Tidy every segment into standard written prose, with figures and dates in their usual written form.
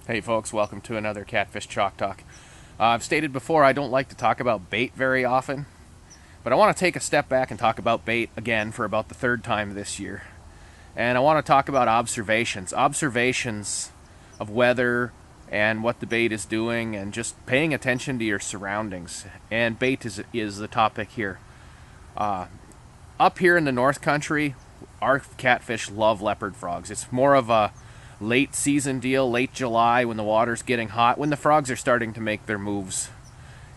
Hey folks, welcome to another Catfish Chalk Talk. I've stated before I don't like to talk about bait very often, but I want to take a step back and talk about bait again for about the third time this year. And I want to talk about observations of weather and what the bait is doing and just paying attention to your surroundings. And bait is the topic here. Up here in the North Country, our catfish love leopard frogs. It's more of a late season deal, late July when the water's getting hot, when the frogs are starting to make their moves.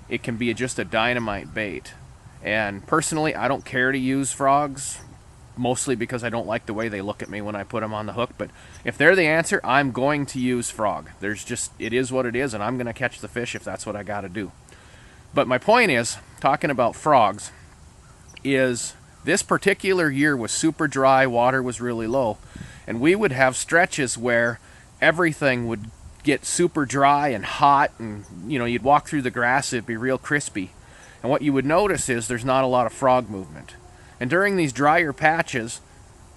It can be just a dynamite bait. And personally, I don't care to use frogs, mostly because I don't like the way they look at me when I put them on the hook. But if they're the answer, I'm going to use frog. It is what it is, and I'm going to catch the fish if that's what I got to do. But my point is, talking about frogs, is this particular year was super dry, water was really low, and we would have stretches where everything would get super dry and hot, and you'd walk through the grass, it'd be real crispy. And what you would notice is there's not a lot of frog movement. And during these drier patches,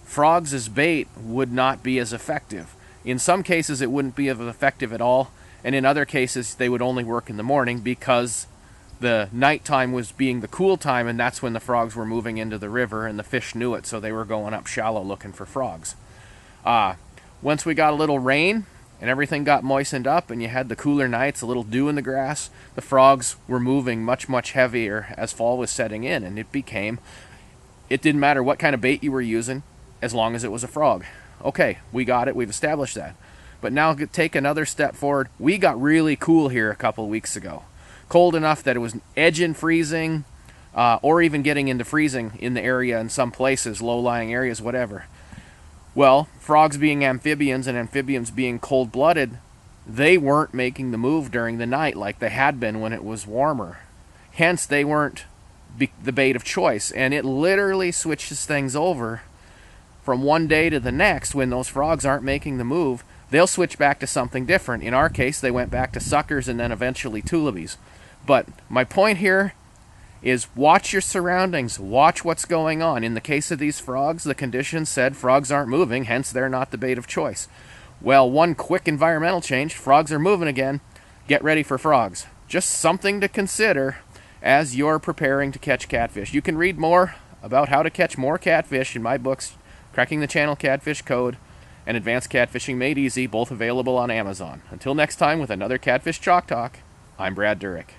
frogs as bait would not be as effective. In some cases it wouldn't be as effective at all, and in other cases they would only work in the morning because the nighttime was being the cool time, and that's when the frogs were moving into the river, and the fish knew it, so they were going up shallow looking for frogs. Once we got a little rain and everything got moistened up and you had the cooler nights, a little dew in the grass, the frogs were moving much, much heavier as fall was setting in, and it didn't matter what kind of bait you were using as long as it was a frog. Okay, we got it, we've established that. But now take another step forward. We got really cool here a couple weeks ago. Cold enough that it was edging freezing, or even getting into freezing in the area in some places, low-lying areas, whatever. Well, frogs being amphibians and amphibians being cold-blooded, they weren't making the move during the night like they had been when it was warmer. Hence, they weren't the bait of choice, and it literally switches things over from one day to the next. When those frogs aren't making the move, they'll switch back to something different. In our case, they went back to suckers and then eventually tulipies. But my point here is watch your surroundings, watch what's going on. In the case of these frogs, the conditions said frogs aren't moving, hence they're not the bait of choice. Well, one quick environmental change, frogs are moving again. Get ready for frogs. Just something to consider as you're preparing to catch catfish. You can read more about how to catch more catfish in my books, Cracking the Channel Catfish Code and Advanced Catfishing Made Easy, both available on Amazon. Until next time with another Catfish Chalk Talk, I'm Brad Durick.